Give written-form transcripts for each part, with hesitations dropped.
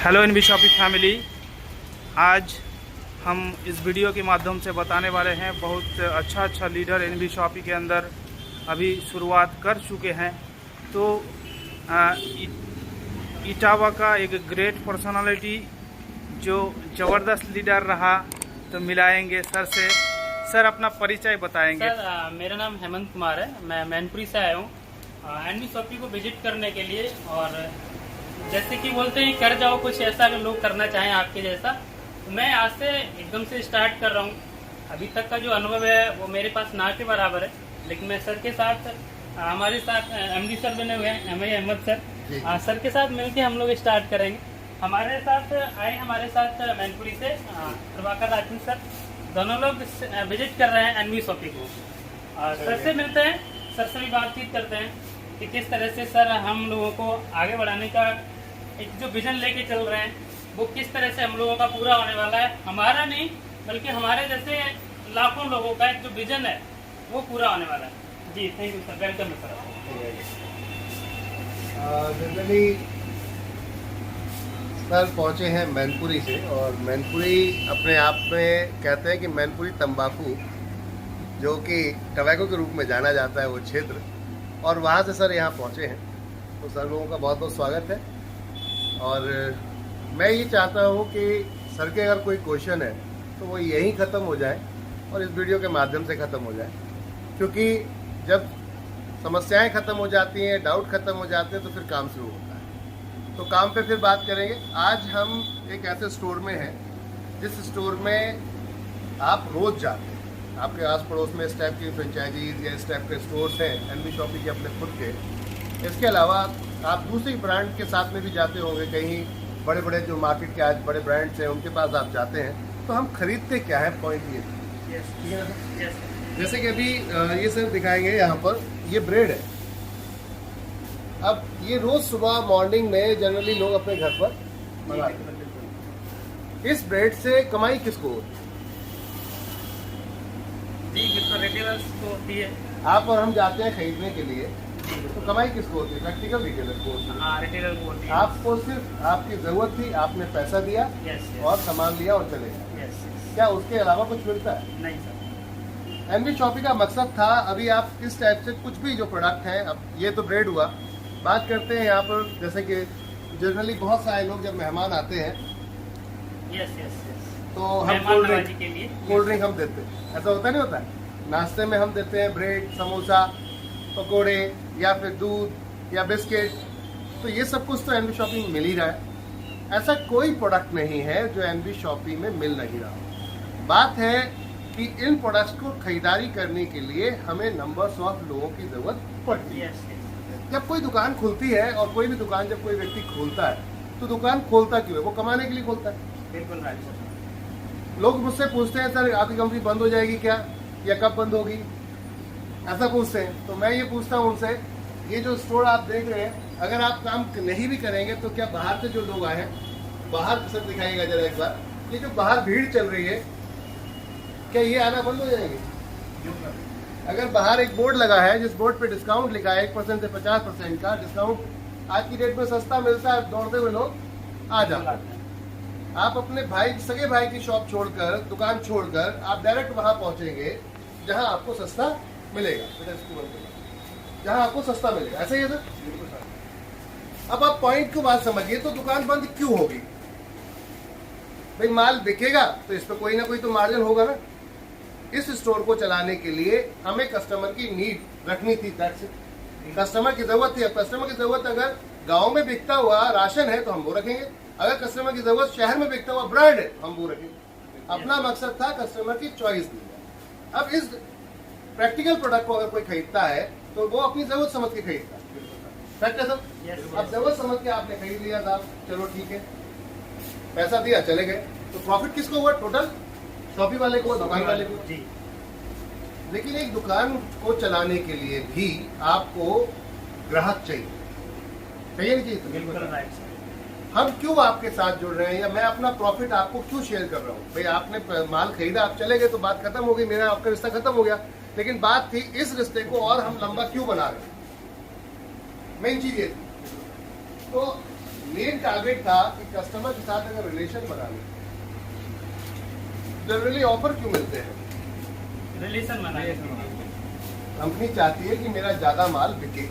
Hello NB shopping family. आज हम इस वीडियो के माध्यम से बताने वाले हैं बहुत अच्छा लीडर एनबी शॉपिंग के अंदर अभी शुरुआत कर चुके हैं। तो इटावा का एक ग्रेट पर्सनालिटी जो ज़बरदस्त लीडर रहा, तो मिलाएंगे सर से। सर अपना परिचय बताएंगे। सर मेरा नाम हेमंत कुमार है, मैं मैनपुरी से आया हूँ एनबी शॉपिंग को विजिट करने के लिए। और जैसे कि बोलते हैं कर जाओ कुछ ऐसा, अगर लोग करना चाहें आपके जैसा, तो मैं आज से एकदम से स्टार्ट कर रहा हूँ। अभी तक का जो अनुभव है वो मेरे पास ना के बराबर है, लेकिन मैं सर के साथ, हमारे साथ एमडी सर बने हुए हैं, एम अहमद सर, सर के साथ मिलके हम लोग स्टार्ट करेंगे। हमारे साथ आए, हमारे साथ मैनपुरी से प्रभाकर राजपूत सर, दोनों लोग विजिट कर रहे हैं एनबी शॉपिंग को। सर से मिलते हैं, सर से भी बातचीत करते हैं कि किस तरह से सर हम लोगों को आगे बढ़ाने का एक जो विजन लेके चल रहे हैं वो किस तरह से हम लोगों का पूरा होने वाला है। हमारा नहीं बल्कि हमारे जैसे लाखों लोगों का एक जो विजन है वो पूरा होने वाला है। जी thank you sir, welcome sir. Generally sir पहुँचे हैं मैनपुरी से, और मैनपुरी अपने आप में कहते हैं कि मैनपुरी तंबाकू जो कि टबैको के रूप में जाना जाता है वो क्षेत्र, और वहाँ से सर यहाँ पहुँचे हैं। तो सर लोगों का बहुत बहुत स्वागत है। और मैं ये चाहता हूँ कि सर के अगर कोई क्वेश्चन है तो वो यहीं ख़त्म हो जाए और इस वीडियो के माध्यम से ख़त्म हो जाए, क्योंकि जब समस्याएं ख़त्म हो जाती हैं, डाउट ख़त्म हो जाते हैं, तो फिर काम शुरू होता है। तो काम पे फिर बात करेंगे। आज हम एक ऐसे स्टोर में हैं जिस स्टोर में आप रोज़ जाते हैं। आपके आस पड़ोस में इस टाइप की फ्रेंचाइजीज या इस टाइप के स्टोर्स हैं एनबी शॉपिंग के अपने खुद के। इसके अलावा आप दूसरी ब्रांड के साथ में भी जाते होंगे, कहीं बड़े बड़े जो मार्केट के आज बड़े ब्रांड्स हैं उनके पास आप जाते हैं। तो हम खरीदते क्या है, पॉइंट ये ठीक है ना। जैसे कि अभी ये सर दिखाएंगे, यहाँ पर ये ब्रेड है। अब ये रोज सुबह मॉर्निंग में जनरली लोग अपने घर पर बनाते हैं। इस ब्रेड से कमाई किसको होती है? जी रिटेलर्स को होती है। आप और हम जाते हैं खरीदने के लिए, तो कमाई किसको होती है? प्रैक्टिकल रिटेलर को होती है। हाँ रिटेलर को होती है। आपको सिर्फ आपकी जरूरत थी, आपने पैसा दिया और सामान लिया और चले गए। क्या उसके अलावा कुछ मिलता है? नहीं सर। एनबी शॉपिंग का मकसद था, अभी आप इस टाइप से कुछ भी जो प्रोडक्ट हैं, अब ये तो ब्रेड हुआ, बात करते हैं यहाँ पर। जैसे कि जनरली बहुत सारे लोग जब मेहमान आते हैं तो हम कोल्ड ड्रिंक हम देते हैं। ऐसा होता नहीं होता है? नाश्ते में हम देते हैं ब्रेड, समोसा, पकोड़े या फिर दूध या बिस्किट। तो ये सब कुछ तो एनबी शॉपिंग में मिल ही रहा है। ऐसा कोई प्रोडक्ट नहीं है जो एनबी शॉपिंग में मिल नहीं रहा। बात है कि इन प्रोडक्ट्स को खरीदारी करने के लिए हमें नंबर्स ऑफ लोगों की जरूरत पड़ती है। जब कोई दुकान खुलती है, और कोई भी दुकान जब कोई व्यक्ति खोलता है, तो दुकान खोलता क्यों है? वो कमाने के लिए खोलता है। बिल्कुल राइट सर। लोग मुझसे पूछते हैं, सर आपकी कंपनी बंद हो जाएगी क्या, या कब बंद होगी, ऐसा पूछते हैं। तो मैं ये पूछता हूँ उनसे, ये जो स्टोर आप देख रहे हैं, अगर आप काम नहीं भी करेंगे तो क्या बाहर से जो लोग आए हैं, बाहर सर दिखाएगा जरा एक बार, ये जो बाहर भीड़ चल रही है, क्या ये आना बंद हो जाएंगे? अगर बाहर एक बोर्ड लगा है जिस बोर्ड पे डिस्काउंट लिखा है 1% से 50% का डिस्काउंट, आज की डेट में सस्ता मिलता है, दौड़ते हुए लोग आ जाते हैं। आप अपने भाई, सगे भाई की शॉप छोड़कर, दुकान छोड़कर आप डायरेक्ट वहां पहुंचेंगे जहां आपको सस्ता मिलेगा, जहां आपको सस्ता मिलेगा। ऐसा ही है सर। अब आप पॉइंट को बात समझिए, तो दुकान बंद क्यों होगी? भाई माल बिकेगा तो इस पर कोई ना कोई तो मार्जिन होगा ना। इस स्टोर को चलाने के लिए हमें कस्टमर की नीड रखनी थी, कस्टमर की जरूरत थी। अब कस्टमर की जरूरत अगर गांव में बिकता हुआ राशन है तो हम वो रखेंगे, अगर कस्टमर की जरूरत शहर में बिकता हुआ ब्रांड है हम वो रखेंगे। अपना मकसद था कस्टमर की चॉइस दी जाए। अब इस प्रैक्टिकल प्रोडक्ट को अगर कोई खरीदता है तो वो अपनी जरूरत समझ के खरीदता है। फैक्ट है सर। अब जरूरत समझ के आपने खरीद लिया था, चलो ठीक है, पैसा दिया, चले गए, तो प्रॉफिट किसको हुआ? टोटल शॉपी वाले को, दुकान वाले को। जी। लेकिन एक दुकान को चलाने के लिए भी आपको ग्राहक चाहिए, नहीं चाहिए? बिल्कुल राइट सर। हम क्यों आपके साथ जुड़ रहे हैं, या मैं अपना प्रॉफिट आपको क्यों शेयर कर रहा हूँ? भाई आपने माल खरीदा, आप चले गए तो बात खत्म हो गई, मेरा आपका रिश्ता खत्म हो गया। लेकिन बात थी इस रिश्ते को और हम लंबा क्यों बना रहे हैं, मेन चीज ये थी। तो मेन टारगेट था कि कस्टमर के साथ अगर रिलेशन बनाने, जनरली ऑफर क्यों मिलते हैं? रिलेशन बनाए। कंपनी चाहती है कि मेरा ज्यादा माल बिके,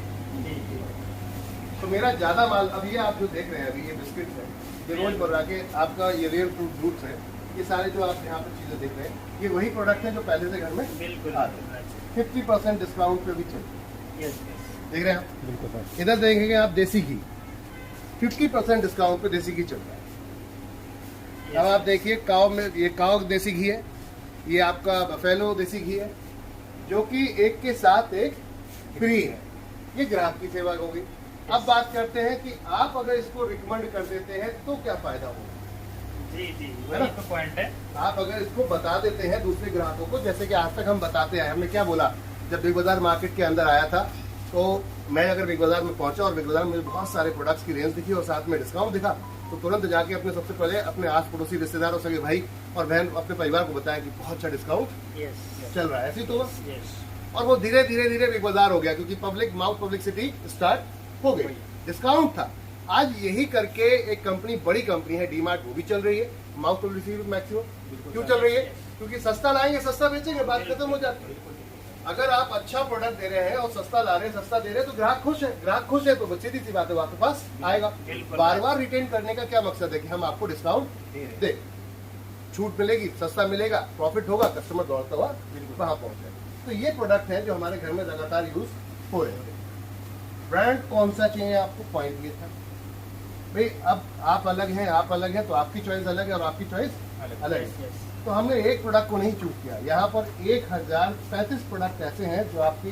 तो मेरा ज्यादा माल, अब ये आप जो देख रहे हैं अभी ये बिस्किट है, ये रोजमर्रा के आपका ये रियल फ्रूट फ्रूट्स है, ये सारे जो आप यहाँ पर चीजें देख रहे हैं ये वही प्रोडक्ट है जो पहले से घर में बिल्कुल। 50% डिस्काउंट पे भी चल यस देख रहे हैं आप। इधर देखेंगे आप देसी घी 50% डिस्काउंट पे देसी घी चल रहा है। अब आप देखिए काव में, ये काव देसी घी है, ये आपका बफेलो देसी घी है, जो कि एक के साथ एक फ्री है। ये ग्राहक की सेवा होगी। अब बात करते हैं कि आप अगर इसको रिकमेंड कर देते हैं तो क्या फायदा होगा। जी जी, वही तो पॉइंट है। आप अगर इसको बता देते हैं दूसरे ग्राहकों को, जैसे कि आज तक हम बताते आए, हमने क्या बोला, जब बिग बाजार मार्केट के अंदर आया था तो मैं अगर बिग बाजार में पहुंचा और बिग बाजार में मुझे बहुत सारे प्रोडक्ट्स की रेंज दिखी और साथ में डिस्काउंट दिखा, तो तुरंत जाके अपने सबसे पहले अपने आस पड़ोसी रिश्तेदारों, सगे भाई और बहन, अपने परिवार को बताया कि बहुत अच्छा डिस्काउंट चल रहा है। ऐसी तो और वो धीरे धीरे धीरे बिग बाजार हो गया, क्योंकि पब्लिक माउथ पब्लिसिटी स्टार्ट हो गई। डिस्काउंट था। आज यही करके एक कंपनी, बड़ी कंपनी है डीमार्ट, वो भी चल रही है माउथ पब्लिसिटी मैक्सिमम। क्यों चल रही है? क्योंकि सस्ता लाएंगे सस्ता बेचेंगे, बात खत्म हो जाती है। अगर आप अच्छा प्रोडक्ट दे रहे हैं और सस्ता ला रहे हैं, सस्ता दे रहे हैं, तो ग्राहक खुश है। ग्राहक खुश है तो सीधी सी बात है, वो आपके पास आएगा। बार बार रिटेन करने का क्या मकसद है कि हम आपको डिस्काउंट दे, छूट मिलेगी, सस्ता मिलेगा, प्रॉफिट होगा, कस्टमर दौड़ता हुआ वहां पहुंचे। तो ये प्रोडक्ट है जो हमारे घर में लगातार यूज हो रहे हैं। ब्रांड कौन सा चाहिए आपको, पॉइंट ये था भाई। अब आप अलग हैं, आप अलग हैं, तो आपकी चॉइस अलग है और आपकी चॉइस अलग है। तो हमने एक प्रोडक्ट को नहीं चूज किया। यहाँ पर 1035 प्रोडक्ट ऐसे हैं जो आपकी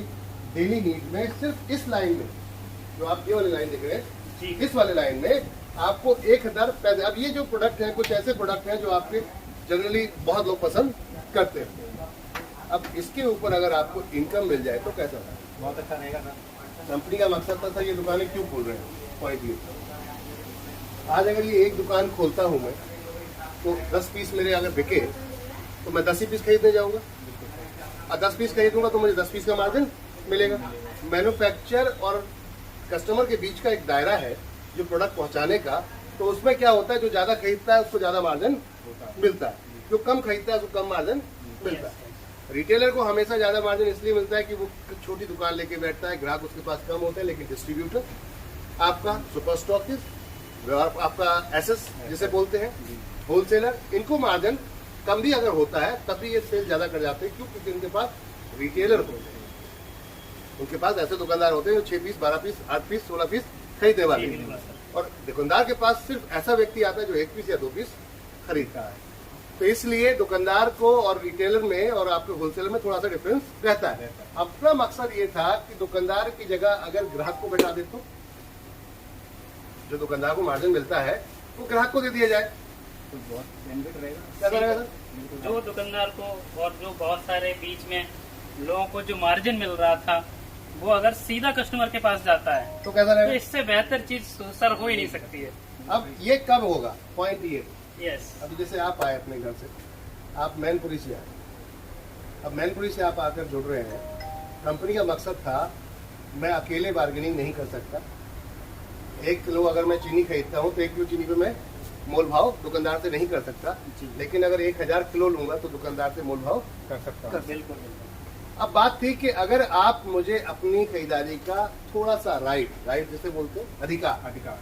डेली नीड में, सिर्फ इस लाइन में, जो आप ये वाली लाइन देख रहे हैं, इस वाले लाइन में आपको 1035। अब ये जो प्रोडक्ट है, कुछ ऐसे प्रोडक्ट हैं जो आपके जनरली बहुत लोग पसंद करते हैं। अब इसके ऊपर अगर आपको इनकम मिल जाए तो कैसा होगा? बहुत अच्छा रहेगा ना। कंपनी का मकसद था ये दुकानें क्यों खोल रहे हैं, पॉइंट ये। आज अगर ये एक दुकान खोलता हूँ मैं, तो 10 पीस मेरे अगर बिके तो मैं 10 ही पीस खरीदने जाऊंगा, और 10 पीस खरीदूंगा तो मुझे 10 पीस का मार्जिन मिलेगा। मैन्युफैक्चर और कस्टमर के बीच का एक दायरा है जो प्रोडक्ट पहुंचाने का। तो उसमें क्या होता है, जो ज्यादा खरीदता है उसको ज्यादा मार्जिन मिलता है, जो कम खरीदता है उसको कम मार्जिन मिलता है। रिटेलर को हमेशा ज्यादा मार्जिन इसलिए मिलता है कि वो छोटी दुकान लेके बैठता है, ग्राहक उसके पास कम होते हैं, लेकिन डिस्ट्रीब्यूटर, आपका सुपर स्टॉकिस्ट, आपका एसएस जिसे बोलते हैं, होलसेलर, इनको मार्जिन कम भी अगर होता है तब भी ये सेल ज्यादा कर जाते हैं। क्यों? क्योंकि उनके पास रिटेलर होते हैं, उनके पास ऐसे दुकानदार होते हैं जो 6 पीस, 12 पीस, 8 पीस, 16 पीस खरीदने वाले हैं। और दुकानदार के पास सिर्फ ऐसा व्यक्ति आता है जो 1 पीस या 2 पीस खरीदता है। तो इसलिए दुकानदार को और रिटेलर में और आपके होलसेलर में थोड़ा सा डिफरेंस रहता है। अपना मकसद ये था कि दुकानदार की जगह अगर ग्राहक को बैठा दे तो जो दुकानदार को मार्जिन मिलता है वो ग्राहक को दे दिया जाए, तो बहुत बेनिफिट रहेगा। क्या रहेगा सर? जो दुकानदार को और जो बहुत सारे बीच में लोगों को जो मार्जिन मिल रहा था, वो अगर सीधा कस्टमर के पास जाता है तो कैसा तो रहेगा? इससे बेहतर चीज सर हो ही नहीं सकती है। अब ये कब होगा, पॉइंट ये। यस, अभी जैसे आप आए अपने घर से, आप मैनपुरी से आए, अब मैनपुरी से आप आकर जुड़ रहे हैं। कंपनी का मकसद था मैं अकेले बार्गेनिंग नहीं कर सकता। 1 किलो अगर मैं चीनी खरीदता हूँ तो 1 किलो चीनी पे मैं मोल भाव दुकानदार से नहीं कर सकता, लेकिन अगर 1000 किलो लूंगा तो दुकानदार से मोल भाव कर सकता हूँ। बिल्कुल। अब बात थी कि अगर आप मुझे अपनी खरीदारी का थोड़ा सा राइट जिसे बोलते हैं, अधिकार,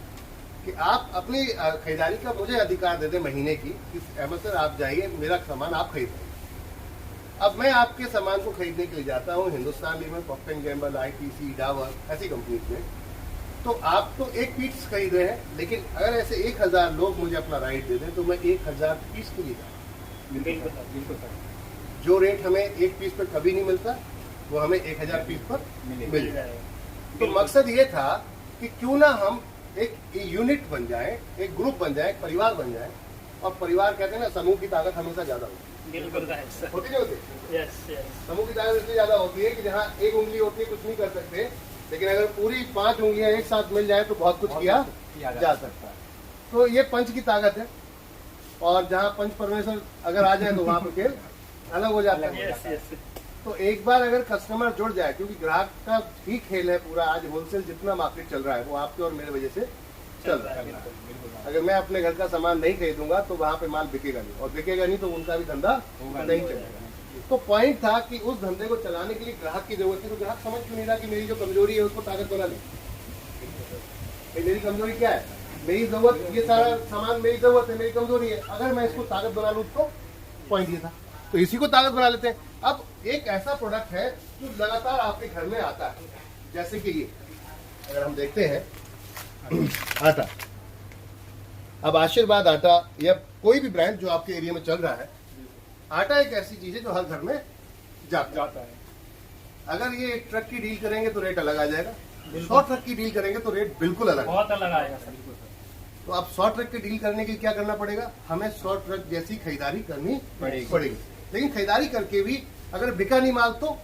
कि आप अपनी खरीदारी का मुझे अधिकार दे दें महीने की, कि अहमद सर आप जाइए, मेरा सामान आप खरीदें। अब मैं आपके सामान को खरीदने के लिए जाता हूँ Hindustan Lever, Procter and Gamble, ITC, Dabur, ऐसी कंपनी में, तो आप तो 1 पीस खरीद रहे हैं, लेकिन अगर ऐसे 1000 लोग मुझे अपना राइट दे दें तो मैं 1000 पीस के लिए जाऊँ। बिल्कुल। जो रेट हमें 1 पीस पर कभी नहीं मिलता, वो हमें 1000 पीस पर मिल जाए। तो मकसद ये था कि क्यों ना हम एक यूनिट बन जाए, एक ग्रुप बन जाए, एक परिवार बन जाए। और परिवार कहते हैं ना, समूह की ताकत हमेशा ज्यादा होती है। बिल्कुल होती नहीं होती? यस। समूह की ताकत इसलिए ज्यादा होती है कि जहाँ एक उंगली होती है कुछ नहीं कर सकते, लेकिन अगर पूरी 5 उंगलियां एक साथ मिल जाए तो बहुत कुछ किया जा सकता है। तो ये पंच की ताकत है, और जहाँ पंच परमेश्वर अगर आ जाए तो वहां पर खेल अलग हो जाता है। तो एक बार अगर कस्टमर जुड़ जाए, क्योंकि ग्राहक का ही खेल है पूरा, आज होलसेल जितना मार्केट चल रहा है वो आपके और मेरे वजह से चल रहा है। अगर मैं अपने घर का सामान नहीं खरीदूंगा तो वहाँ पे माल बिकेगा नहीं, और बिकेगा नहीं तो उनका भी धंधा नहीं चलेगा। तो पॉइंट था कि उस धंधे को चलाने के लिए ग्राहक की जरूरत थी। तो ग्राहक समझ क्यों नहीं रहा कि मेरी जो कमजोरी है उसको ताकत बना ली। मेरी कमजोरी क्या है? मेरी जरूरत, ये सारा सामान मेरी जरूरत है, मेरी कमजोरी है। अगर मैं इसको ताकत बना लूँ तो पॉइंट ये था, तो इसी को ताकत बना लेते हैं। अब एक ऐसा प्रोडक्ट है जो लगातार आपके घर में आता है, जैसे कि ये अगर हम देखते हैं आटा। अब आशीर्वाद आटा या कोई भी ब्रांड जो आपके एरिया में चल रहा है, आटा एक ऐसी चीज है जो हर घर में जाता है। अगर ये एक ट्रक की डील करेंगे तो रेट अलग आ जाएगा, 100 ट्रक की डील करेंगे तो रेट बिल्कुल अलग, बहुत अलग आएगा सर। तो अब 100 ट्रक की डील करने के लिए क्या करना पड़ेगा? हमें 100 ट्रक जैसी खरीदारी करनी पड़ेगी। लेकिन खरीदारी करके भी अगर बिका नहीं माल तो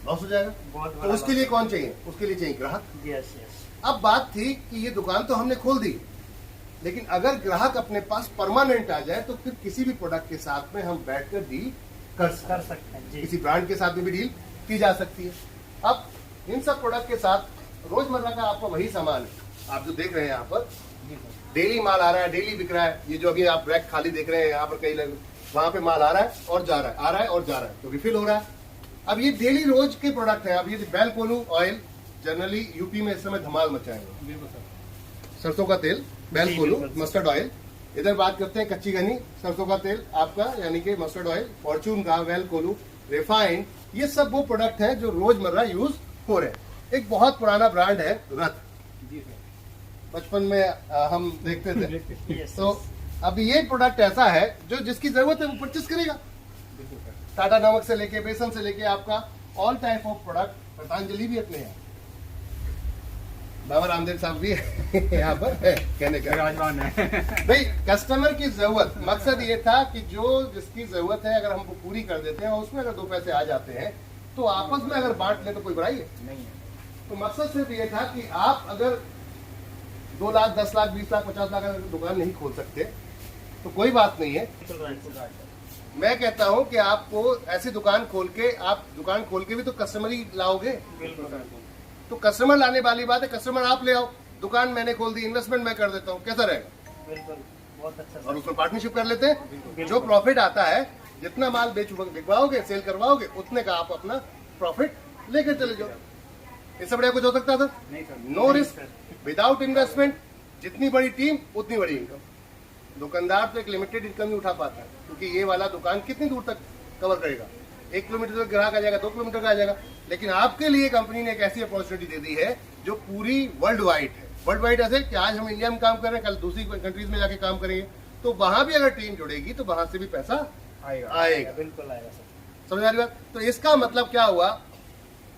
लॉस हो जाएगा। तो उसके लिए कौन चाहिए? उसके लिए चाहिए ग्राहक। Yes yes. अब बात थी कि ये दुकान तो हमने खोल दी, लेकिन अगर ग्राहक अपने पास परमानेंट आ जाए तो फिर किसी भी प्रोडक्ट के साथ में हम बैठकर डील कर सकते हैं। किसी ब्रांड के साथ में भी डील की जा सकती है। अब इन सब प्रोडक्ट के साथ रोजमर्रा का आपका वही सामान है, आप जो देख रहे हैं यहाँ पर डेली माल आ रहा है, डेली बिक रहा है। ये जो अभी आप रैक खाली देख रहे हैं यहाँ पर, कई वहां पे माल आ रहा है और जा रहा है, आ रहा है और जा रहा है, तो रिफिल हो रहा है। अब ये डेली रोज के प्रोडक्ट है। अब ये बेल कोलू ऑयल जनरली यूपी में इस समय धमाल मचाएंगे। सरसों का तेल, बेल कोलू, मस्टर्ड ऑयल। इधर बात करते हैं कच्ची घनी, सरसों का तेल आपका यानी कि मस्टर्ड ऑयल, फॉर्चून का, बेल कोलू, रिफाइंड, ये सब वो प्रोडक्ट है जो रोजमर्रा यूज हो रहे हैं। एक बहुत पुराना ब्रांड है रथ, बचपन में हम देखते थे। तो अब ये प्रोडक्ट ऐसा है जो जिसकी जरूरत है वो परचेस करेगा। टाटा नमक से लेके बेसन से लेके आपका all type of product, Patanjali भी अपने हैं, बाबा रामदेव साहब भी यहाँ पर है, कहने का विराजमान है। भाई कस्टमर की जरूरत, मकसद ये था कि जो जिसकी जरूरत है अगर हमको पूरी कर देते हैं और उसमें अगर 2 पैसे आ जाते हैं तो आपस में अगर बांट ले तो कोई बुराई है नहीं है। तो मकसद सिर्फ ये था कि आप अगर 2 लाख, 10 लाख, 20 लाख, 50 लाख अगर दुकान नहीं खोल सकते तो कोई बात नहीं है। मैं कहता हूँ कि आपको ऐसी दुकान खोल के भी तो कस्टमर ही लाओगे। तो कस्टमर लाने वाली बात है, कस्टमर आप ले आओ, दुकान मैंने खोल दी, इन्वेस्टमेंट मैं कर देता हूँ, कैसा रहेगा? बिल्कुल, बहुत अच्छा। और उसमें पार्टनरशिप कर लेते हैं। जो प्रॉफिट आता है, जितना माल बिकवाओगे, सेल करवाओगे, उतने का आप अपना प्रॉफिट लेकर चले जाओ। इससे बढ़िया कुछ हो सकता था? नो रिस्क, विदाउट इन्वेस्टमेंट, जितनी बड़ी टीम उतनी बड़ी इनकम। दुकानदार तो एक लिमिटेड इनकम ही उठा पाता है, क्योंकि ये वाला दुकान कितनी दूर तक कवर करेगा? 1 किलोमीटर तक ग्राहक आ जाएगा, 2 किलोमीटर का आ जाएगा। लेकिन आपके लिए कंपनी ने एक ऐसी अपॉर्चुनिटी दे दी है जो पूरी वर्ल्ड वाइड है। वर्ल्ड वाइड ऐसे कि आज हम इंडिया में काम कर रहे हैं, कल दूसरी कंट्रीज में जाके काम करेंगे, तो वहां भी अगर टीम जुड़ेगी तो वहां से भी पैसा आएगा। बिल्कुल आएगा सर। समझ आ रही बात? तो इसका मतलब क्या हुआ?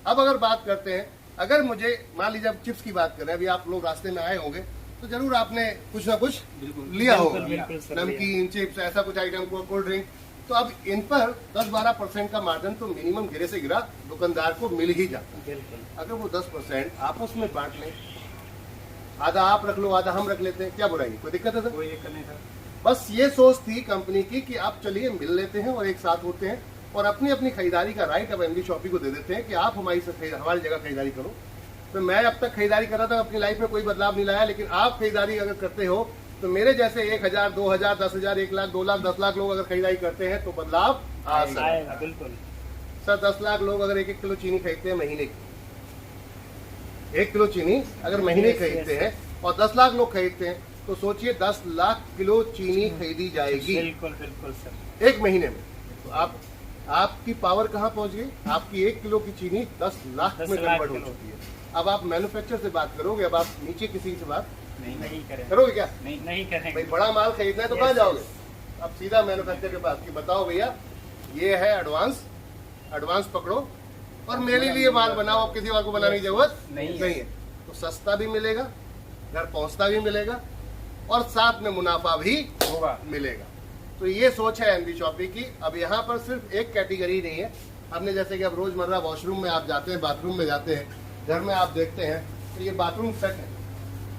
अब अगर बात करते हैं, अगर मुझे मान लीजिए अब चिप्स की बात करें, अभी आप लोग रास्ते में आए होंगे तो जरूर आपने कुछ ना कुछ लिया होगा, नमकीन, चिप्स, ऐसा कुछ आइटम को, कोल्ड ड्रिंक। तो अब इन पर 10-12% का मार्जिन तो मिनिमम गिरे से गिरा दुकानदार को मिल ही जाता है। अगर वो 10% आपस में बांट लें, आधा आप रख लो, आधा हम रख लेते हैं, क्या बुराई? कोई दिक्कत है सर? कोई दिक्कत नहीं सर। बस ये सोच थी कंपनी की कि आप चलिए मिल लेते हैं और एक साथ होते हैं और अपनी अपनी खरीदारी का राइट अब एनवी शॉपी को दे देते हैं कि आप हमारी जगह खरीदारी करो। तो मैं अब तक खरीदारी कर रहा था, अपनी लाइफ में कोई बदलाव नहीं लाया, लेकिन आप खरीदारी अगर करते हो तो मेरे जैसे 1000, 2000, 10,000, 1 लाख, 2 लाख, 10 लाख लोग अगर खरीदारी करते हैं तो बदलाव आ सकता है। बिल्कुल सर 10 लाख लोग अगर 1-1 किलो चीनी खरीदते हैं महीने की, 1 किलो चीनी अगर महीने खरीदते हैं और 10 लाख लोग खरीदते हैं तो सोचिए 10 लाख किलो चीनी खरीदी जाएगी। बिल्कुल बिल्कुल सर, 1 महीने में। तो आपकी पावर कहाँ पहुंच गई? आपकी 1 किलो की चीनी 10 लाख में कन्वर्ट हो चुकी है। अब आप मैन्युफैक्चर से बात करोगे, अब आप नीचे किसी से बात नहीं करोगे क्या? नहीं करेंगे भाई बड़ा माल खरीदना है तो कहाँ जाओगे? अब सीधा मैन्युफैक्चर के पास कि बताओ भैया ये है एडवांस पकड़ो और मेरे लिए माल बनाओ, अब किसी और को बनाने की जरूरत नहीं है। तो सस्ता भी मिलेगा, घर पहुंचता भी मिलेगा और साथ में मुनाफा भी मिलेगा। तो ये सोच है एनवी शॉपी की। अब यहाँ पर सिर्फ एक कैटेगरी नहीं है, हमने जैसे कि अब रोजमर्रा वॉशरूम में आप जाते हैं, बाथरूम में जाते हैं, घर में आप देखते हैं तो ये बाथरूम सेट है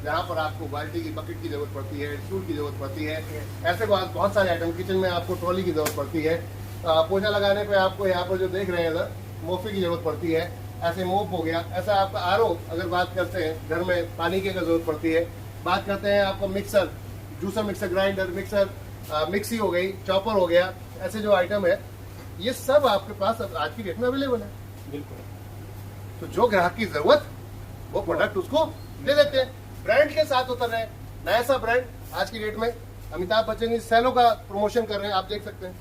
जहाँ पर आपको बाल्टी की, बकेट की जरूरत पड़ती है, स्टूल की जरूरत पड़ती है, ऐसे बहुत सारे आइटम। किचन में आपको ट्रॉली की जरूरत पड़ती है, पोछा लगाने पे आपको यहाँ पर जो देख रहे हैं इधर मोफे की जरूरत पड़ती है, ऐसे मोप हो गया। ऐसा आपका आरओ अगर बात करते हैं, घर में पानी की जरूरत पड़ती है, बात करते हैं आपको mixer, juicer, mixer grinder, mixer, mixie हो गई, चॉपर हो गया, ऐसे जो आइटम है ये सब आपके पास अब आज की डेट में अवेलेबल है। बिल्कुल। तो जो ग्राहक की जरूरत वो प्रोडक्ट उसको दे देते हैं। ब्रांड के साथ उतर रहे हैं, नया सा ब्रांड आज की डेट में अमिताभ बच्चन जी सेलो का प्रमोशन कर रहे हैं, आप देख सकते हैं।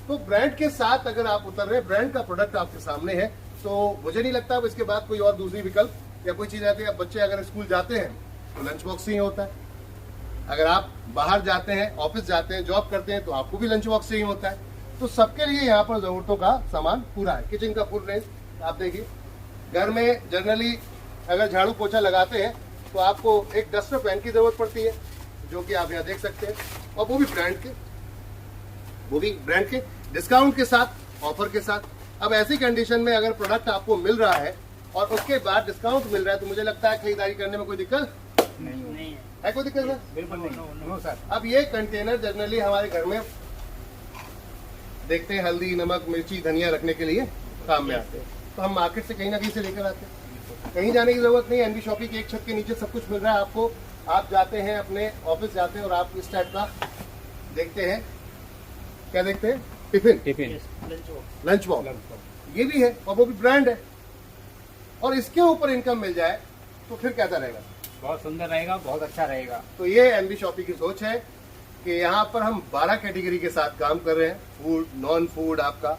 तो ब्रांड के साथ अगर आप उतर रहे हैं, ब्रांड का प्रोडक्ट आपके सामने है, तो मुझे नहीं लगता अब इसके बाद कोई और दूसरी विकल्प या कोई चीज आती है। बच्चे अगर स्कूल जाते हैं तो लंच बॉक्स ही होता है, अगर आप बाहर जाते हैं, ऑफिस जाते हैं, जॉब करते हैं तो आपको भी लंच बॉक्स ही होता है। तो सबके लिए यहाँ पर जरूरतों का सामान पूरा है। किचन का फुल रेंज आप देखिए। घर में जनरली अगर झाड़ू पोछा लगाते हैं तो आपको एक डस्टर पैन की जरूरत पड़ती है, जो कि आप यहाँ देख सकते हैं, और वो भी ब्रांड के डिस्काउंट के साथ, ऑफर के साथ। अब ऐसी कंडीशन में अगर प्रोडक्ट आपको मिल रहा है और उसके बाद डिस्काउंट मिल रहा है तो मुझे लगता है खरीदारी करने में कोई दिक्कत नहीं है। कोई दिक्कत है? बिल्कुल नहीं सर। अब ये कंटेनर जनरली हमारे घर में देखते हैं हल्दी, नमक, मिर्ची, धनिया रखने के लिए काम में आते हैं, तो हम मार्केट से कहीं ना कहीं से लेकर आते हैं। कहीं जाने की जरूरत नहीं। एनबी शॉपिंग के एक छत के नीचे सब कुछ मिल रहा है आपको। आप जाते हैं अपने ऑफिस जाते हैं और आप इस टाइप का देखते हैं, क्या देखते हैं, टिफिन, लंच बॉक्स, ये भी है और वो भी ब्रांड है। और इसके ऊपर इनकम मिल जाए तो फिर कैसा रहेगा? बहुत सुंदर रहेगा, बहुत अच्छा रहेगा। तो ये एनबी शॉपिंग की सोच है कि यहाँ पर हम 12 कैटेगरी के साथ काम कर रहे हैं, फूड, नॉन फूड, आपका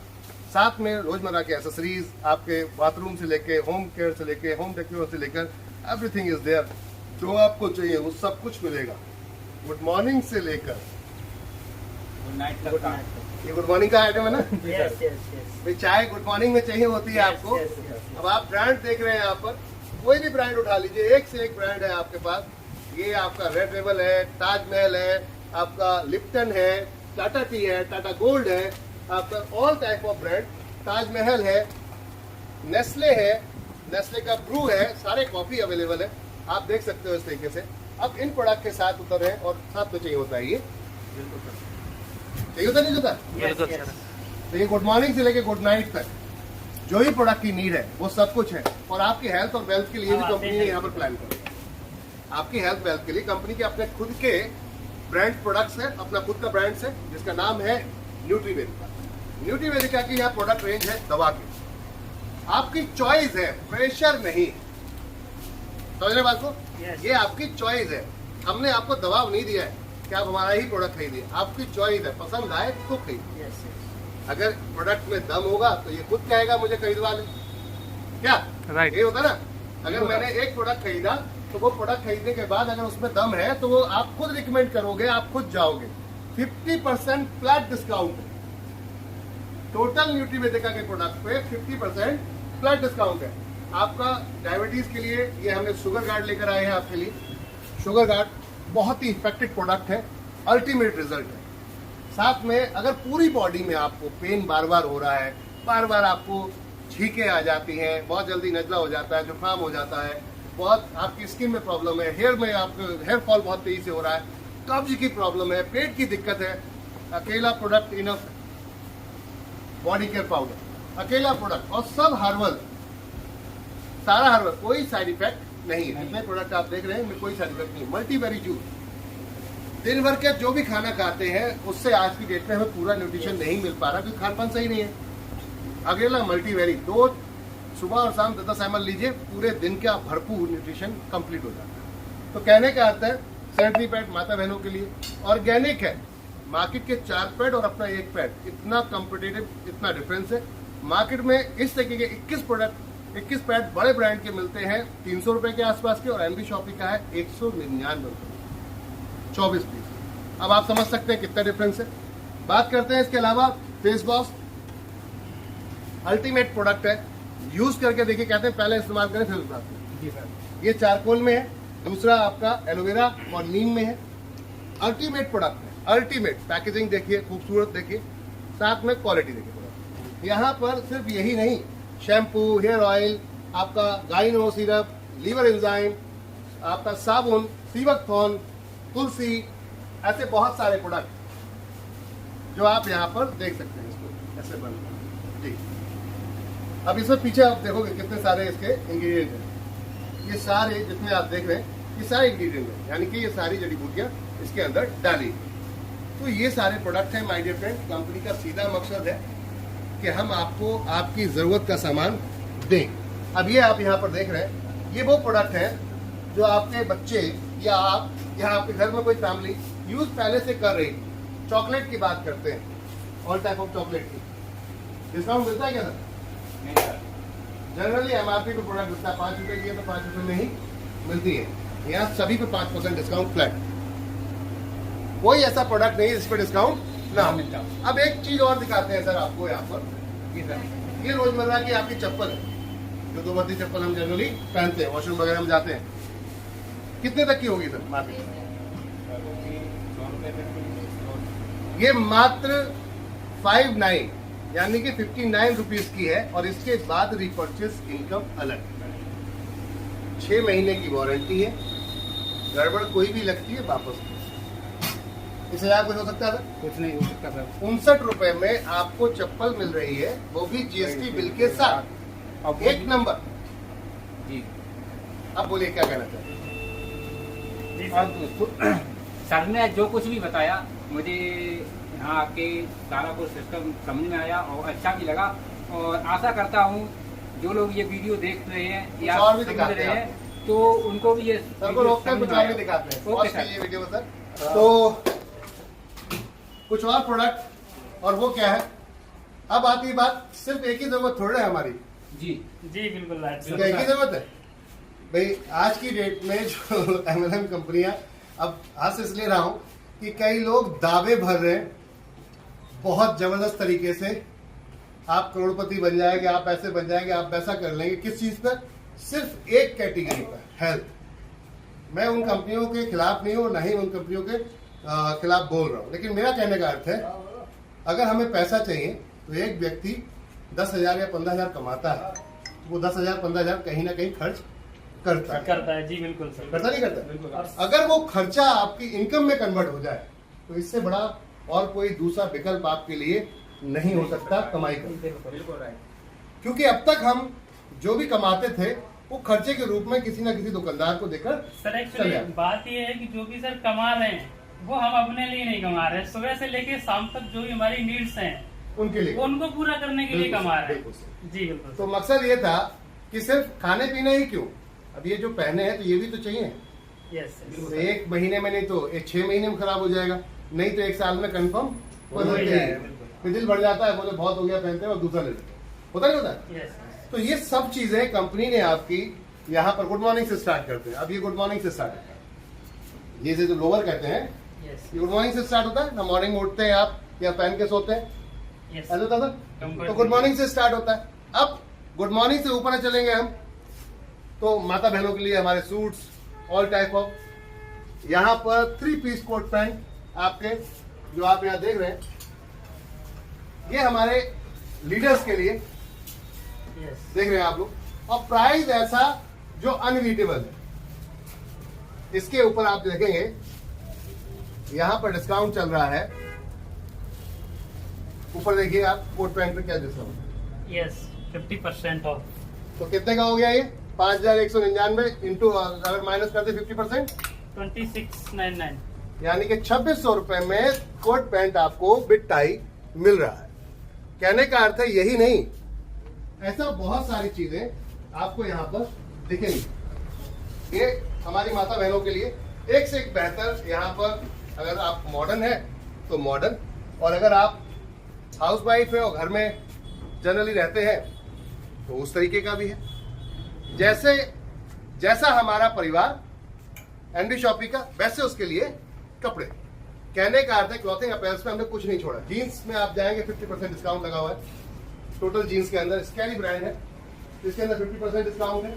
साथ में रोजमर्रा के एसेसरीज, आपके बाथरूम से लेके होम केयर से लेके होम डेकोर से लेकर एवरीथिंग इज देयर। जो आपको चाहिए वो सब कुछ मिलेगा, गुड मॉर्निंग से लेकर गुड नाइट तक का। ये गुड मॉर्निंग का आइटम है ना, यस भाई चाय गुड मॉर्निंग में चाहिए होती है आपको। अब आप ब्रांड देख रहे हैं यहाँ पर, कोई भी ब्रांड उठा लीजिए, एक से एक ब्रांड है आपके पास। ये आपका रेड लेबल है, ताजमहल है, आपका लिप्टन है, टाटा टी है, टाटा गोल्ड है, आपका all type of brand, Taj Mahal है, नेस्ले है, नेस्ले का ब्रू है, सारे कॉफी अवेलेबल है, आप देख सकते हो इस तरीके से। अब इन प्रोडक्ट के साथ उतर रहे हैं और साथ में चाहिए होता है ये, चाहिए होता नहीं होता। तो ये गुड मॉर्निंग से लेके गुड नाइट तक जो भी प्रोडक्ट की नीड है वो सब कुछ है। और आपकी हेल्थ और वेल्थ के लिए भी कंपनी ने यहाँ पर प्लान किया। आपकी हेल्थ वेल्थ के लिए कंपनी के अपने खुद के ब्रांड प्रोडक्ट्स है, अपना खुद का ब्रांड है जिसका नाम है न्यूट्रीवेदिका। न्यूट्रीवेदिका की यहाँ प्रोडक्ट रेंज है दवा की, आपकी चॉइस है, प्रेशर नहीं। समझ रहे बात को? ये आपकी चॉइस है। हमने आपको दबाव नहीं दिया है कि आप हमारा ही प्रोडक्ट खरीदिए, आपकी चॉइस है, पसंद आए तो खरीदिए। अगर प्रोडक्ट में दम होगा तो ये खुद कहेगा मुझे खरीदवा ले, क्या राइट ये होता ना। अगर मैंने एक प्रोडक्ट खरीदा तो वो प्रोडक्ट खरीदने के बाद अगर उसमें दम है तो वो आप खुद रिकमेंड करोगे, आप खुद जाओगे। 50% फ्लैट डिस्काउंट है टोटल न्यूट्रीवेदिका के प्रोडक्ट पे, 50% फ्लैट डिस्काउंट है। आपका डायबिटीज के लिए ये हमने शुगर गार्ड लेकर आए हैं आपके लिए। शुगर गार्ड बहुत ही इफेक्टिव प्रोडक्ट है, अल्टीमेट रिजल्ट है। साथ में अगर पूरी बॉडी में आपको पेन बार बार हो रहा है, बार बार आपको छींकें आ जाती हैं, बहुत जल्दी नजला हो जाता है, जुकाम हो जाता है, बहुत आपकी स्किन में प्रॉब्लम है, हेयर में आपको हेयर फॉल बहुत तेजी से हो रहा है, कब्ज की प्रॉब्लम है, पेट की दिक्कत है, अकेला प्रोडक्ट इनफ है। बॉडी केयर पाउडर अकेला प्रोडक्ट और सब हर्बल, सारा हर्बल, कोई साइड इफेक्ट नहीं है। जितने प्रोडक्ट आप देख रहे हैं इनमें कोई साइड इफेक्ट नहीं। मल्टीबेरी जूस, दिन भर के जो भी खाना खाते हैं उससे आज की डेट में हमें पूरा न्यूट्रिशन नहीं मिल पा रहा क्योंकि खान पान सही नहीं है। अगेला मल्टीवेरी, 2 सुबह और शाम 10 ml लीजिए, पूरे दिन का भरपूर न्यूट्रिशन कंप्लीट हो जाता है। तो कहने का अर्थ है सैनिटरी पैड माता बहनों के लिए ऑर्गेनिक है। मार्केट के 4 पैड और अपना 1 पैड, इतना कॉम्पिटिटिव, इतना डिफरेंस है। मार्केट में इस तरीके के 21 पैड बड़े ब्रांड के मिलते हैं 300 रुपए के आसपास के, और एनबी शॉपिंग का है 199 रुपए, 24 पीस। अब आप समझ सकते हैं कितना डिफरेंस है। बात करते हैं इसके अलावा फेस वॉश, अल्टीमेट प्रोडक्ट है, यूज करके देखिए, कहते हैं पहले इस्तेमाल करें फिर उतारते। ये चारकोल में है, दूसरा आपका एलोवेरा और नीम में है। अल्टीमेट प्रोडक्ट है, अल्टीमेट। पैकेजिंग देखिए, खूबसूरत देखिए, साथ में क्वालिटी देखिए प्रोडक्ट। यहाँ पर सिर्फ यही नहीं, शैम्पू, हेयर ऑयल, आपका गाइनो सिरप, लीवर एंजाइम, आपका साबुन, सीवक थॉन, तुलसी, ऐसे बहुत सारे प्रोडक्ट जो आप यहाँ पर देख सकते हैं। इसको ऐसे बन जी। अब इसमें पीछे आप देखोगे कितने सारे इसके इंग्रेडिएंट हैं। ये सारे जितने आप देख रहे हैं ये सारे इंग्रेडिएंट है, यानी कि ये सारी जड़ी बूटियां इसके अंदर डाली। तो ये सारे प्रोडक्ट हैं माय डियर फ्रेंड। कंपनी का सीधा मकसद है कि हम आपको आपकी ज़रूरत का सामान दें। अब ये आप यहाँ पर देख रहे हैं, ये वो प्रोडक्ट हैं जो आपके बच्चे या आप या आपके घर में कोई फैमिली यूज पहले से कर रही। चॉकलेट की बात करते हैं, ऑल टाइप ऑफ चॉकलेट की डिस्काउंट मिलता है क्या सर? नहीं सर, जनरली एमआरपी पे प्रोडक्ट मिलता है 5 रुपए की है तो 5 रुपए में ही मिलती है। यहाँ सभी पे 5% डिस्काउंट फ्लैट। कोई ऐसा प्रोडक्ट नहीं जिस पे डिस्काउंट ना मिलता। अब एक चीज और दिखाते हैं सर आपको यहाँ पर। जी सर। ये रोजमर्रा की आपकी चप्पल है, जो 2 बत्ती चप्पल हम जनरली पहनते हैं, वॉशरूम वगैरह में जाते हैं। कितने तक की होगी सर मार्केट में? 100 रुपए तक ये मात्र 59 यानी कि 59 रुपीज की है और इसके बाद रिपर्चेस इनकम अलग। 6 महीने की वारंटी है, गड़बड़ कोई भी लगती है वापस। इस हजार कुछ हो सकता है सर? कुछ नहीं हो सकता सर। 59 रुपए में आपको चप्पल मिल रही है, वो भी जीएसटी बिल के साथ। अब एक नंबर। जी। अब बोलिए क्या कहना चाहते हैं? जी सर। अब सर ने जो कुछ भी बताया मुझे यहाँ आके सारा कुछ सिस्टम समझ में आया और अच्छा भी लगा, और आशा करता हूँ जो लोग ये वीडियो देख रहे हैं या कुछ और भी समझ दिखाते रहे हैं हैं तो उनको भी ये सर को रोकते हैं, कुछ और भी दिखाते हैं। Okay pause sir. कीजिए वीडियो को सर। तो कुछ और प्रोडक्ट, और वो क्या है? अब आती है बात, सिर्फ एक ही जरूरत थोड़ी है हमारी। जी जी बिल्कुल राइट क्या एक ही सर। जरूरत है भाई? आज की डेट में जो एमएलएम कंपनियां, अब हंस इसलिए रहा हूं कि कई लोग दावे भर रहे हैं बहुत जबरदस्त तरीके से, आप करोड़पति बन जाएंगे, आप ऐसे बन जाएंगे, आप वैसा कर लेंगे। किस चीज पर? सिर्फ एक कैटेगरी पर, हेल्थ। मैं उन कंपनियों के खिलाफ नहीं हूं, ना ही उन कंपनियों के खिलाफ बोल रहा हूं, लेकिन मेरा कहने का अर्थ है अगर हमें पैसा चाहिए तो एक व्यक्ति 10,000 या 15,000 कमाता है, वो 10,000 15,000 कहीं ना कहीं खर्च करता है। जी बिल्कुल सर। करता नहीं करता? बिल्कुल। अगर वो खर्चा आपकी इनकम में कन्वर्ट हो जाए तो इससे बड़ा और कोई दूसरा विकल्प आपके लिए नहीं हो सकता कमाई का। बिल्कुल राइट। क्योंकि अब तक हम जो भी कमाते थे वो खर्चे के रूप में किसी ना किसी दुकानदार को देकर सर चले एक्चुअली आते। बात ये है कि जो भी सर कमा रहे हैं वो हम अपने लिए नहीं कमा रहे हैं। सुबह से लेके शाम तक जो भी हमारी नीड्स हैं उनके लिए वो उनको पूरा करने के लिए बिल्कुल कमा रहे बिल्कुल हैं। जी बिल्कुल तो मकसद ये था कि सिर्फ खाने पीने ही क्यों, अब ये जो पहने हैं तो ये भी तो चाहिए। यस तो 1 महीने में नहीं तो 6 महीने में खराब हो जाएगा, नहीं तो 1 साल में कंफर्म बदल जाएगा, जाएगा। बिल्कुल। फिर दिल बढ़ जाता है, बोले बहुत हो गया पहनते हैं और दूसरा ले लेते हैं। होता नहीं होता है? यस तो ये सब चीजें कंपनी ने आपकी यहाँ पर गुड मॉर्निंग से स्टार्ट करते हैं। अब ये गुड मॉर्निंग से स्टार्ट होता है, ये जो लोअर कहते हैं यस ये गुड मॉर्निंग से स्टार्ट होता है ना। मॉर्निंग में उठते हैं आप या पहन के सोते हैं, यस ऐसा होता था? तो गुड मॉर्निंग से स्टार्ट होता है। अब गुड मॉर्निंग से ऊपर चलेंगे हम तो माता बहनों के लिए हमारे सूट्स ऑल टाइप ऑफ, यहाँ पर 3 पीस कोट पैंट आपके जो आप यहाँ देख रहे हैं, ये हमारे लीडर्स के लिए यस देख रहे हैं आप लोग। और प्राइस ऐसा जो अनबीटेबल है, इसके ऊपर आप देखेंगे यहां पर डिस्काउंट चल रहा है। ऊपर देखिए आप कोट पैंट पे क्या डिस्काउंट, यस 50% ऑफ। तो कितने का हो गया ये? 5,199 इंटू अगर माइनस करते 50%, 2699। यानी कि 2,600 रुपए में कोट पैंट आपको विद टाई मिल रहा है। कहने का अर्थ है यही नहीं, ऐसा बहुत सारी चीजें आपको यहाँ पर दिखेंगी। ये हमारी माता बहनों के लिए एक से एक बेहतर यहाँ पर, अगर आप मॉडर्न है तो मॉडर्न, और अगर आप हाउस वाइफ है और घर में जनरली रहते हैं तो उस तरीके का भी है। जैसे जैसा हमारा परिवार एनडी शॉपी का, वैसे उसके लिए कपड़े। कहने का अर्थ है क्लॉथिंग अपीयरेंस में हमने कुछ नहीं छोड़ा। जीन्स में आप जाएंगे 50% डिस्काउंट लगा हुआ है टोटल जीन्स के अंदर। स्कैली ब्रांड है, इसके अंदर 50% डिस्काउंट है।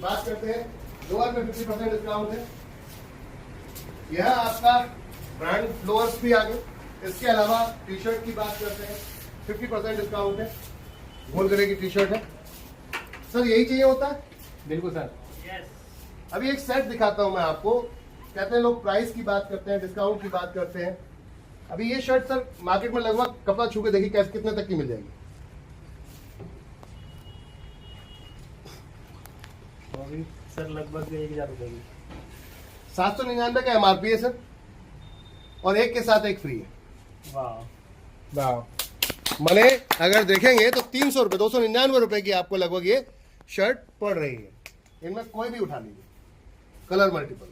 बात करते हैं लोअर में 50% डिस्काउंट है। यह आपका ब्रांड लोअर्स भी आ गए। इसके अलावा टी शर्ट की बात करते हैं, 50% डिस्काउंट है। गोल गले की टी शर्ट है। सर यही चाहिए होता है? बिल्कुल सर। यस अभी एक सेट दिखाता हूं मैं आपको। कहते हैं लोग प्राइस की बात करते हैं, डिस्काउंट की बात करते हैं। अभी ये शर्ट सर मार्केट में लगभग कपड़ा छू के देखिए कैसे कितने तक की मिल जाएगी। सर लगभग 1,000 रुपए की। 799 का MRP है सर, और एक के साथ एक फ्री है। वाह, मैंने अगर देखेंगे तो 300 रुपये, 299 रुपए की आपको लगभग ये शर्ट पड़ रही है। इनमें कोई भी उठा लीजिए, कलर मल्टीपल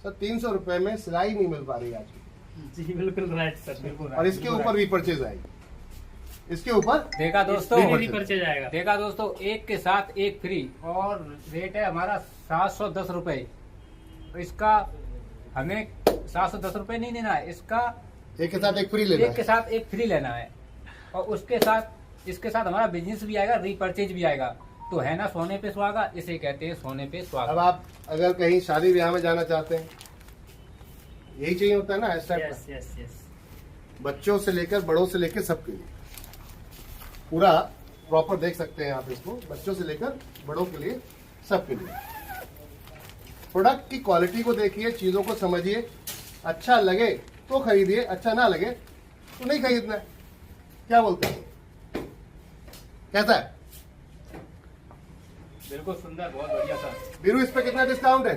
सर। 300 रुपए में सिलाई नहीं मिल पा रही आज की। जी बिल्कुल राइट सर, बिल्कुल और इसके ऊपर भी परचेज आएगी, इसके ऊपर देखा दोस्तों, परचेज आएगा। देखा दोस्तों, एक के साथ एक फ्री, और रेट है हमारा 710 रुपए। इसका हमें 710 रुपए नहीं देना है, इसका एक के साथ एक फ्री लेना एक के साथ एक फ्री लेना है। और उसके साथ इसके साथ हमारा बिजनेस भी आएगा, रीपरचेज भी आएगा। तो है ना सोने पे सुहागा, इसे कहते हैं सोने पे सुहागा। अब आप अगर कहीं शादी ब्याह में जाना चाहते हैं, यही चाहिए होता है ना इस टाइप यस यस यस। बच्चों से लेकर बड़ों से लेकर सबके लिए पूरा प्रॉपर देख सकते हैं आप इसको, बच्चों से लेकर बड़ों के लिए सबके लिए। प्रोडक्ट की क्वालिटी को देखिए, चीजों को समझिए, अच्छा लगे तो खरीदिए, अच्छा ना लगे तो नहीं खरीदना है। क्या बोलते हैं, कैसा है बिल्कुल सुंदर, बहुत बढ़िया सर। बीरू? इस पे कितना डिस्काउंट है?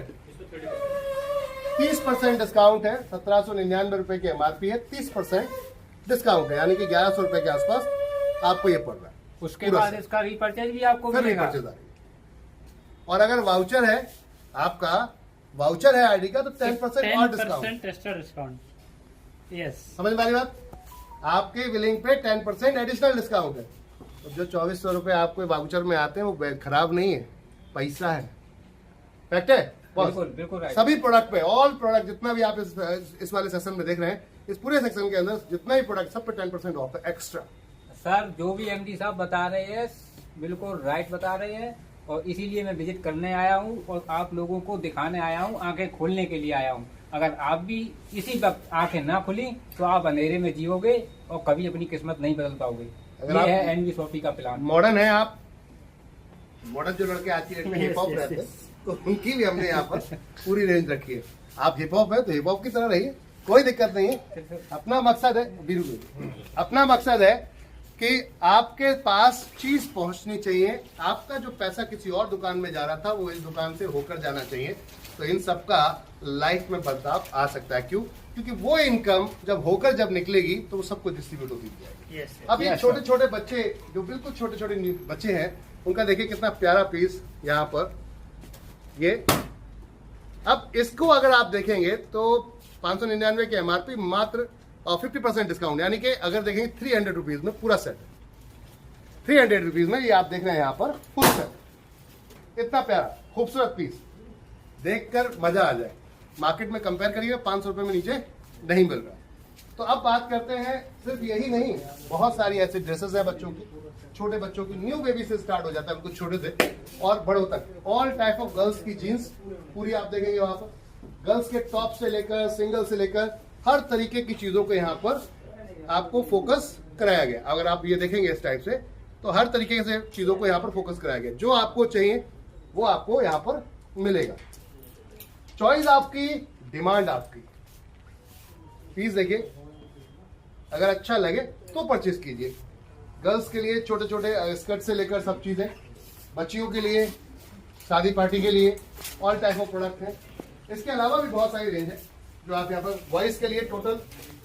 30% डिस्काउंट है। 1799 रुपए की MRP है, 30% डिस्काउंट है, यानी कि 1100 रुपए के आसपास आपको ये पड़ रहा है। उसके पूरा बाद सेट। इसका रीपरचेज भी आपको फिर मिलेगा। repurchase आएगी। और अगर वाउचर है आपका, वाउचर है आईडी का, तो 10% और डिस्काउंट। 10% extra discount. यस, समझ में आ रही बात? आपके बिलिंग पे 10% एडिशनल डिस्काउंट है। तो जो 2400 रुपए आपको वाउचर में आते हैं वो खराब नहीं है, पैसा है। फैक्ट है बॉस? बिल्कुल बिल्कुल राइट। सभी प्रोडक्ट पे, ऑल प्रोडक्ट जितना भी आप इस वाले सेक्शन में देख रहे हैं, इस पूरे सेक्शन के अंदर जितना भी प्रोडक्ट, सब पे 10% ऑफ है एक्स्ट्रा। सर जो भी MD साहब बता रहे हैं बिल्कुल राइट बता रहे हैं, और इसीलिए मैं विजिट करने आया हूँ और आप लोगों को दिखाने आया हूँ, आंखें खोलने के लिए आया हूँ। अगर आप भी इसी वक्त आंखें ना खुली तो आप अंधेरे में जियोगे और कभी अपनी किस्मत नहीं बदल पाओगे। अगर ये आप- है NB शॉपी का प्लान। मॉडर्न है आप, मॉडर्न जो लड़के आज की Yes, हिप हॉप yes, रहते हैं, yes. तो उनकी भी हमने यहाँ पर पूरी रेंज रखी है। आप हिप हॉप है तो हिप हॉप की तरह रहिए, कोई दिक्कत नहीं है। अपना मकसद है, बिल्कुल अपना मकसद है कि आपके पास चीज पहुंचनी चाहिए। आपका जो पैसा किसी और दुकान में जा रहा था वो इस दुकान से होकर जाना चाहिए। तो इन सबका लाइफ में बदलाव आ सकता है। क्यों? क्योंकि वो इनकम जब निकलेगी तो वो सबको डिस्ट्रीब्यूट होती जाएगी। यस अब ये Yes, छोटे छोटे बच्चे, जो बिल्कुल छोटे छोटे बच्चे हैं, उनका देखिए कितना प्यारा पीस यहाँ पर ये। अब इसको अगर आप देखेंगे तो 599 की MRP, मात्र 50% डिस्काउंट, यानी कि अगर देखेंगे 300 रुपीज में पूरा सेट है। 300 रुपीज में ये आप देख रहे हैं यहाँ पर फुल सेट। इतना प्यारा खूबसूरत पीस देखकर मजा आ जाए। मार्केट में कंपेयर करिए 500 रुपए में नीचे नहीं मिल रहा। तो अब बात करते हैं, सिर्फ यही नहीं, बहुत सारी ऐसी ड्रेसेस है बच्चों की, छोटे बच्चों की, न्यू बेबी से स्टार्ट हो जाता है, बिल्कुल छोटे से और बड़ों तक। ऑल टाइप ऑफ गर्ल्स की जीन्स पूरी आप देखेंगे वहां पर, गर्ल्स के टॉप से लेकर सिंगल से लेकर हर तरीके की चीजों को यहाँ पर आपको फोकस कराया गया। अगर आप ये देखेंगे इस टाइप से, तो हर तरीके से चीजों को यहाँ पर फोकस कराया गया। जो आपको चाहिए वो आपको यहाँ पर मिलेगा। चॉइस आपकी, डिमांड आपकी। पीस देखिए, अगर अच्छा लगे तो परचेज कीजिए। गर्ल्स के लिए छोटे छोटे स्कर्ट से लेकर सब चीजें, बच्चियों के लिए, शादी पार्टी के लिए, ऑल टाइप ऑफ प्रोडक्ट है। इसके अलावा भी बहुत सारी रेंज है जो आप यहाँ पर, बॉयज के लिए टोटल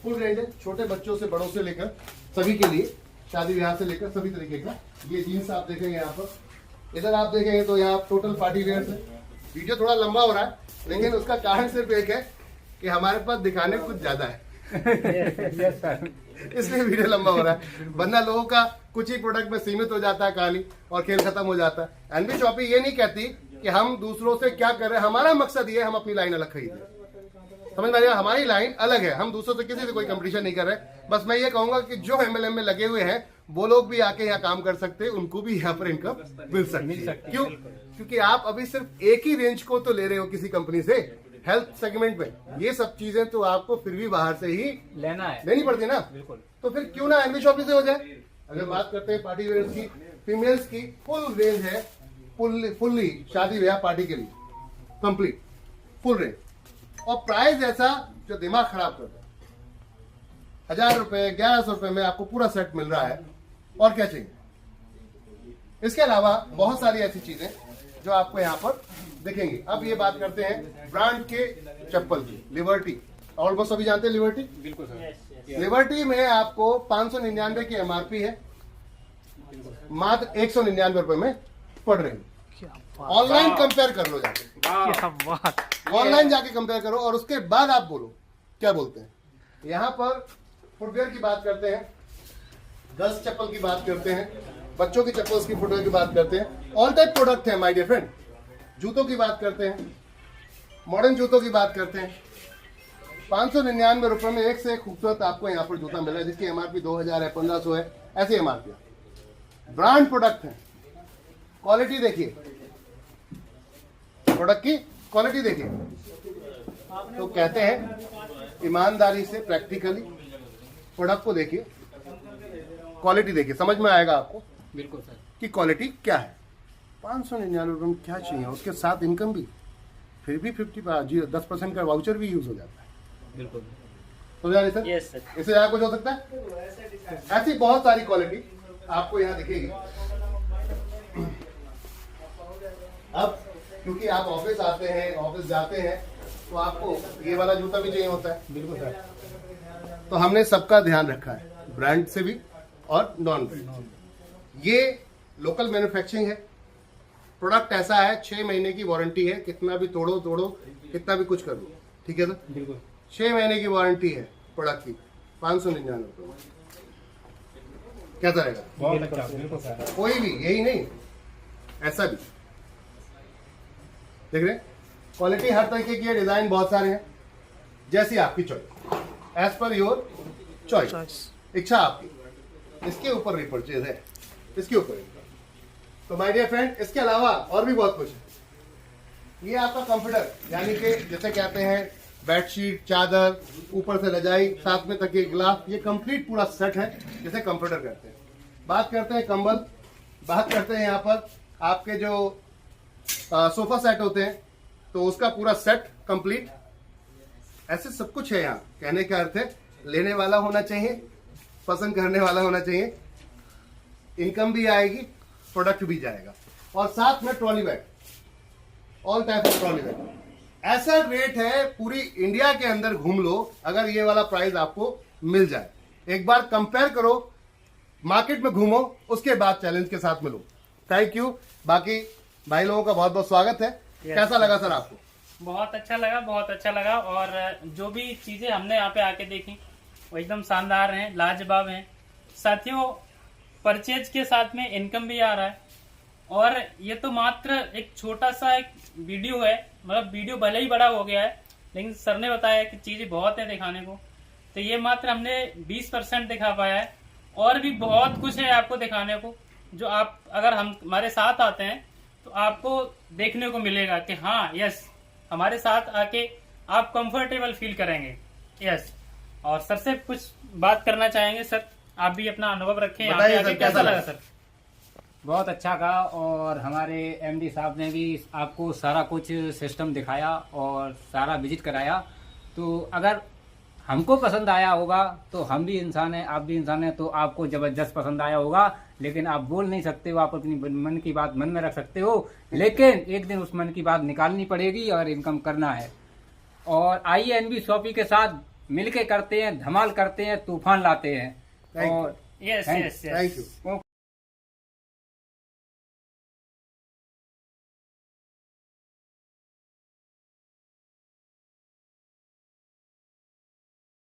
फुल रेंज है, छोटे बच्चों से बड़ों से लेकर सभी के लिए, शादी ब्याह से लेकर सभी तरीके का। ये जीन्स आप देखेंगे यहाँ पर। इधर आप देखेंगे तो यहाँ टोटल पार्टी वेयर है। वीडियो थोड़ा लंबा हो रहा है, लेकिन उसका कारण सिर्फ एक है कि हमारे पास दिखाने कुछ ज्यादा है यस सर। इसलिए वीडियो लंबा हो रहा है, वरना लोगों का कुछ ही प्रोडक्ट में सीमित हो जाता है कहानी और खेल खत्म हो जाता है। एनबी शॉपी ये नहीं कहती कि हम दूसरों से क्या कर रहे हैं, हमारा मकसद ये है हम अपनी लाइन अलग खरीदें। समझ में आ रही है? हमारी लाइन अलग है, हम दूसरों से किसी से कोई कंपटीशन नहीं कर रहे। बस मैं ये कहूंगा कि जो MLM में लगे हुए हैं वो लोग भी आके यहाँ काम कर सकते हैं, उनको भी यहाँ पर इनकम मिल सकती है। क्यों? क्योंकि आप अभी सिर्फ एक ही रेंज को तो ले रहे हो किसी कंपनी से, हेल्थ सेगमेंट में। ये सब चीजें तो आपको फिर भी बाहर से ही लेना है, लेनी पड़ती है ना। बिल्कुल। तो फिर क्यों ना एनबी शॉपी से हो जाए। अगर बात करते हैं पार्टी वेयर की, फीमेल्स की फुल रेंज है, फुल्ली शादी ब्याह पार्टी के लिए कंप्लीट फुल रेंज, और प्राइस ऐसा जो दिमाग खराब करता है। 1000 रुपए 1100 रुपए में आपको पूरा सेट मिल रहा है, और क्या चाहिए। इसके अलावा बहुत सारी ऐसी चीजें जो आपको यहाँ पर दिखेंगे। अब ये बात करते हैं ब्रांड के चप्पल की। लिबर्टी ऑलमोस्ट सभी जानते हैं लिबर्टी। बिल्कुल सर। लिबर्टी में आपको 599 की एमआरपी है, मात्र 199 रुपए में पड़ रही है। ऑनलाइन कंपेयर कर लो जाके, क्या बात। ऑनलाइन जाके कंपेयर करो और उसके बाद आप बोलो क्या बोलते हैं। यहाँ पर फुटवेयर की बात करते हैं, गर्ल्स चप्पल की बात करते हैं, बच्चों की चप्पल्स की फुटवेयर की बात करते हैं। ऑल टाइप प्रोडक्ट है माय डियर फ्रेंड। जूतों की बात करते हैं, मॉडर्न जूतों की बात करते हैं। 599 रुपए में एक से एक खूबसूरत आपको यहाँ पर जूता मिल रहा है, जिसकी एमआरपी 2000 है, 1500 है, ऐसी एमआरपी। ब्रांड प्रोडक्ट है, क्वालिटी देखिए, प्रोडक्ट की क्वालिटी देखिए। तो कहते हैं ईमानदारी से प्रैक्टिकली प्रोडक्ट को देखिए, क्वालिटी देखिए, समझ में आएगा आपको बिल्कुल सर कि क्वालिटी क्या है। 599 रुपये में क्या चाहिए, उसके साथ इनकम भी, फिर भी 10% का वाउचर भी यूज हो जाता है। बिल्कुल। तो जानिए सर, यस सर। इससे ज़्यादा कुछ हो सकता है? ऐसी बहुत सारी क्वालिटी आपको यहाँ दिखेगी। अब क्योंकि आप ऑफिस आते हैं, ऑफिस जाते हैं, तो आपको ये वाला जूता भी चाहिए होता है। बिल्कुल सर। तो हमने सबका ध्यान रखा है, ब्रांड से भी और नॉन ब्रांड। ये लोकल मैन्युफैक्चरिंग है, प्रोडक्ट ऐसा है 6 महीने की वारंटी है, कितना भी तोड़ो कितना भी कुछ कर लो, ठीक है सर। बिल्कुल 6 महीने की वारंटी है प्रोडक्ट की, 599 रुपये में। कैसा रहेगा? बहुत अच्छा। बिल्कुल सर। कोई भी, यही नहीं ऐसा भी देख रहे हैं, क्वालिटी हर तरीके की है, डिजाइन बहुत सारे हैं, जैसी आपकी choice, as per your choice, इच्छा आपकी। इसके ऊपर रिपर्चेज है, इसके ऊपर। तो माय डियर फ्रेंड, इसके अलावा और भी बहुत कुछ है। ये आपका कंप्यूटर, यानी कि जैसे कहते हैं बेडशीट, चादर, ऊपर से रजाई, साथ में तकिए, गिलाफ, ये कंप्लीट पूरा सेट है, जिसे कंप्यूटर कहते हैं। बात करते हैं कंबल, बात करते हैं यहाँ पर आपके जो सोफा सेट होते हैं, तो उसका पूरा सेट कंप्लीट, ऐसे सब कुछ है यहाँ। कहने का अर्थ है लेने वाला होना चाहिए, पसंद करने वाला होना चाहिए, इनकम भी आएगी, प्रोडक्ट भी जाएगा, और साथ में trolley bag, all type of trolley bag. ऐसा रेट है, पूरी इंडिया के अंदर घूम लो, अगर ये वाला प्राइस आपको मिल जाए। एक बार कंपेयर करो, मार्केट में घूमो, उसके बाद चैलेंज के साथ मिलो। Thank you. बाकी भाई लोगों का बहुत बहुत स्वागत है। कैसा लगा सर आपको? बहुत अच्छा लगा, बहुत अच्छा लगा। और जो भी चीजें हमने यहाँ पे आके देखी वो एकदम शानदार हैं, लाजवाब हैं। साथियों, परचेज के साथ में इनकम भी आ रहा है। और ये तो मात्र एक छोटा सा एक वीडियो है, मतलब वीडियो भले ही बड़ा हो गया है, लेकिन सर ने बताया कि चीजें बहुत है दिखाने को। तो ये मात्र हमने 20% दिखा पाया है, और भी बहुत कुछ है आपको दिखाने को, जो आप अगर हमारे साथ आते हैं तो आपको देखने को मिलेगा कि हाँ यस, हमारे साथ आके आप कंफर्टेबल फील करेंगे। यस। और सर से कुछ बात करना चाहेंगे सर, आप भी अपना अनुभव रखें। यहाँ पे आके कैसा लगा सर? बहुत अच्छा कहा, और हमारे एमडी साहब ने भी आपको सारा कुछ सिस्टम दिखाया और सारा विजिट कराया। तो अगर हमको पसंद आया होगा तो हम भी इंसान हैं, आप भी इंसान हैं, तो आपको जबरदस्त पसंद आया होगा। लेकिन आप बोल नहीं सकते हो, आप अपनी मन की बात मन में रख सकते हो, लेकिन एक दिन उस मन की बात निकालनी पड़ेगी और इनकम करना है। और आइए एनबी शॉपी के साथ मिलके करते हैं, धमाल करते हैं, तूफान लाते हैं। और यस यस थैंक यू।